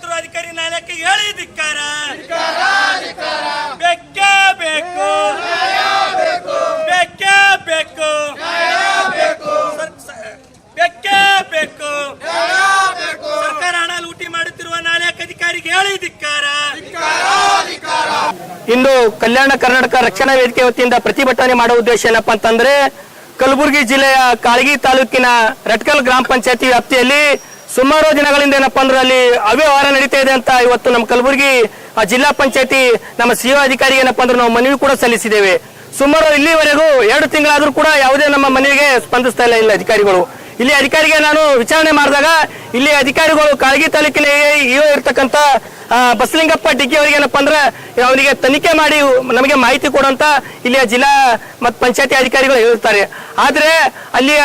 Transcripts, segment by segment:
ಪಂಚಾಯತ್ ಅಧಿಕಾರಿ ನಾಯಕರಿಗೆ ಹೇಳಿ ಧಿಕ್ಕಾರ. ಬೇಕೇ ಬೇಕು, ಬೇಕೇ ಬೇಕು, ಬೇಕೇ ಬೇಕು. ಸರ್ಕಾರ ಹಣ ಲೂಟಿ ಮಾಡುತ್ತಿರುವ ನಾಯಕ ಅಧಿಕಾರಿಗೆ ಹೇಳಿ ಧಿಕ್ಕಾರ. ಇಂದು ಕಲ್ಯಾಣ ಕರ್ನಾಟಕ ರಕ್ಷಣಾ ವೇದಿಕೆ ವತಿಯಿಂದ ಪ್ರತಿಭಟನೆ ಮಾಡುವ ಉದ್ದೇಶ ಏನಪ್ಪಾ ಅಂತಂದ್ರೆ, ಕಲಬುರಗಿ ಜಿಲ್ಲೆಯ ಕಾಳಗಿ ತಾಲೂಕಿನ ರಟ್ಕಲ್ ಗ್ರಾಮ ಪಂಚಾಯತಿ ವ್ಯಾಪ್ತಿಯಲ್ಲಿ ಸುಮಾರು ದಿನಗಳಿಂದ ಏನಪ್ಪಾ ಅಂದ್ರೆ ಅಲ್ಲಿ ಅವ್ಯವಹಾರ ನಡೀತಾ ಇದೆ ಅಂತ ಇವತ್ತು ನಮ್ಮ ಕಲಬುರಗಿ ಜಿಲ್ಲಾ ಪಂಚಾಯತಿ ನಮ್ಮ ಸಿಒ ಅಧಿಕಾರಿಗೆ ಏನಪ್ಪಾ ಅಂದ್ರೆ ನಾವು ಮನವಿ ಕೂಡ ಸಲ್ಲಿಸಿದ್ದೇವೆ. ಸುಮಾರು ಇಲ್ಲಿವರೆಗೂ 2 ತಿಂಗಳಾದ್ರೂ ಕೂಡ ಯಾವುದೇ ನಮ್ಮ ಮನವಿಗೆ ಸ್ಪಂದಿಸ್ತಾ ಇಲ್ಲ ಅಧಿಕಾರಿಗಳು. ಇಲ್ಲಿ ಅಧಿಕಾರಿಗೆ ನಾನು ವಿಚಾರಣೆ ಮಾಡಿದಾಗ ಇಲ್ಲಿ ಅಧಿಕಾರಿಗಳು ಕಾಳಗಿ ತಾಲೂಕಿನ ಇಒ ಇರ್ತಕ್ಕಂಥ ಬಸಲಿಂಗಪ್ಪ ಡಿಗ್ಗಿ ಅವರಿಗೆ ಏನಪ್ಪಾ ಅಂದ್ರೆ ಅವರಿಗೆ ತನಿಖೆ ಮಾಡಿ ನಮಗೆ ಮಾಹಿತಿ ಕೊಡುವಂತ ಇಲ್ಲಿಯ ಜಿಲ್ಲಾ ಮತ್ತು ಪಂಚಾಯತಿ ಅಧಿಕಾರಿಗಳು ಹೇಳ್ತಾರೆ. ಆದ್ರೆ ಅಲ್ಲಿಯ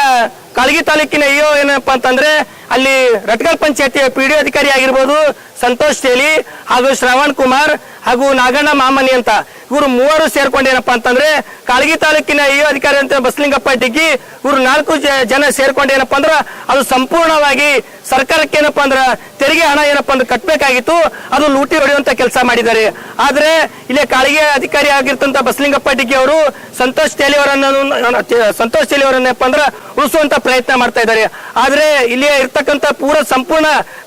ಕಾಳಗಿ ತಾಲೂಕಿನ ಇಒ ಏನಪ್ಪಾ ಅಂತಂದ್ರೆ ಅಲ್ಲಿ ರಟ್ಕಲ್ ಪಂಚಾಯತಿಯ ಪಿಡಿಒ ಅಧಿಕಾರಿ ಆಗಿರ್ಬೋದು ಸಂತೋಷ್ ತೇಲಿ ಹಾಗೂ ಶ್ರವಣ್ ಕುಮಾರ್ ಹಾಗೂ ನಾಗಣ್ಣ ಮಾಮನಿ ಅಂತ ಇವರು 3 ಸೇರ್ಕೊಂಡೇನಪ್ಪಾ ಅಂತಂದ್ರೆ ಕಾಳಗಿ ತಾಲೂಕಿನ ಇಒ ಅಧಿಕಾರಿ ಅಂತ ಬಸಲಿಂಗಪ್ಪ ಡಿಗ್ಗಿ ಇವರು 4 ಜನ ಸೇರ್ಕೊಂಡೇನಪ್ಪಾ ಅಂದ್ರ ಅದು ಸಂಪೂರ್ಣವಾಗಿ ಸರ್ಕಾರಕ್ಕೆ ಏನಪ್ಪಾ ಅಂದ್ರ ತೆರಿಗೆ ಹಣ ಏನಪ್ಪಾ ಅಂದ್ರೆ ಕಟ್ಟಬೇಕಾಗಿತ್ತು, ಅದು ಲೂಟಿ ಹೊಡೆಯುವಂತ ಕೆಲಸ ಮಾಡಿದ್ದಾರೆ. ಆದ್ರೆ ಇಲ್ಲಿ ಕಾಳಗಿ ಅಧಿಕಾರಿ ಆಗಿರ್ತಂತ ಬಸಲಿಂಗಪ್ಪ ಡಿಗ್ಗಿ ಅವರು ಸಂತೋಷ್ ತೇಲಿ ಅವರನ್ನಪ್ಪ ಅಂದ್ರ ಉಳಿಸುವಂತ ಪ್ರಯತ್ನ ಮಾಡ್ತಾ ಇದ್ದಾರೆ. ಆದ್ರೆ ಇಲ್ಲಿ ಇರ್ತಕ್ಕಂಥ ಸಂಪೂರ್ಣ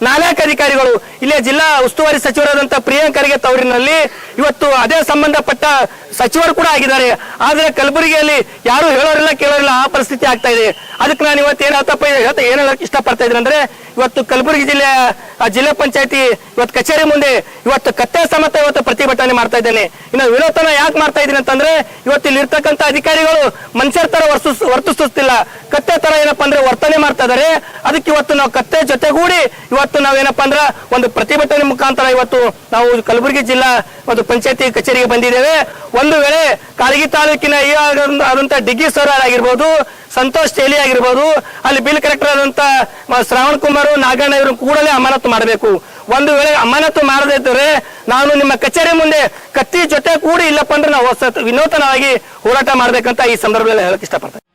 4 ಅಧಿಕಾರಿಗಳು ಇಲ್ಲಿಯ ಜಿಲ್ಲಾ ಉಸ್ತುವಾರಿ ಸಚಿವರಾದಂತ ಪ್ರಿಯಾಂಕರಿಗೆ ತವರಿನಲ್ಲಿ ಇವತ್ತು ಅದೇ ಸಂಬಂಧಪಟ್ಟ ಸಚಿವರು ಕೂಡ ಆಗಿದ್ದಾರೆ. ಆದ್ರೆ ಕಲಬುರಗಿಯಲ್ಲಿ ಯಾರು ಹೇಳೋರಿಲ್ಲ ಕೇಳೋರಿಲ್ಲ, ಆ ಪರಿಸ್ಥಿತಿ ಆಗ್ತಾ ಇದೆ. ಅದಕ್ಕೆ ನಾನು ಇವತ್ತು ಏನ್ ಹೇಳಕ್ ಇಷ್ಟಪಡ್ತಾ ಇದ್ದೀನಿ ಅಂದ್ರೆ, ಇವತ್ತು ಕಲಬುರಗಿ ಜಿಲ್ಲಾ ಪಂಚಾಯತಿ ಇವತ್ತು ಕಚೇರಿ ಮುಂದೆ ಇವತ್ತು ಕತ್ತೆ ಸಮೇತ ಇವತ್ತು ಪ್ರತಿಭಟನೆ ಮಾಡ್ತಾ ಇದ್ದೇನೆ. ಇನ್ನು ವಿನೋದನ ಯಾಕೆ ಮಾಡ್ತಾ ಇದ್ದೀನಿ ಅಂತಂದ್ರೆ, ಇವತ್ತು ಇಲ್ಲಿ ಇರ್ತಕ್ಕಂಥ ಅಧಿಕಾರಿಗಳು ಮನುಷ್ಯರ ತರ ವರ್ತಿಸುತ್ತಿಲ್ಲ, ಕತ್ತೆ ತರ ಏನಪ್ಪಾ ಅಂದ್ರೆ ವರ್ತನೆ ಮಾಡ್ತಾ ಇದಾರೆ. ಅದಕ್ಕೆ ಇವತ್ತು ನಾವು ಕತ್ತೆ ಜೊತೆಗೂಡಿ ಇವತ್ತು ನಾವೇನಪ್ಪಾ ಅಂದ್ರೆ ಒಂದು ಪ್ರತಿಭಟನೆ ಮುಖಾಂತರ ಇವತ್ತು ನಾವು ಕಲಬುರಗಿ ಜಿಲ್ಲಾ ಒಂದು ಪಂಚಾಯತಿ ಕಚೇರಿಗೆ ಬಂದಿದ್ದೇವೆ. ಒಂದು ವೇಳೆ ಕಾಳಗಿ ತಾಲೂಕಿನ ಆದಂತ ಡಿಗ್ಗಿ ಸರ್ ಆಗಿರ್ಬೋದು, ಸಂತೋಷ್ ತೇಲಿ ಆಗಿರ್ಬೋದು, ಅಲ್ಲಿ ಬಿಲ್ ಕಲೆಕ್ಟರ್ ಆದಂತ ಶ್ರವಣ್ ಕುಮಾರ್ ನಾಗಣ್ಣ ಇವರು ಕೂಡಲೇ ಅಮಾನತು ಮಾಡಬೇಕು. ಒಂದು ವೇಳೆ ಅಮಾನತು ಮಾಡದೇ ಇದ್ದರೆ ನಾನು ನಿಮ್ಮ ಕಚೇರಿ ಮುಂದೆ ಕತ್ತಿ ಜೊತೆ ಕೂಡಿ ಇಲ್ಲಪ್ಪ ಅಂದ್ರೆ ನಾವು ವಿನೂತನವಾಗಿ ಹೋರಾಟ ಮಾಡ್ಬೇಕಂತ ಈ ಸಂದರ್ಭದಲ್ಲಿ ಹೇಳಕ್ ಇಷ್ಟಪಡ್ತೇನೆ.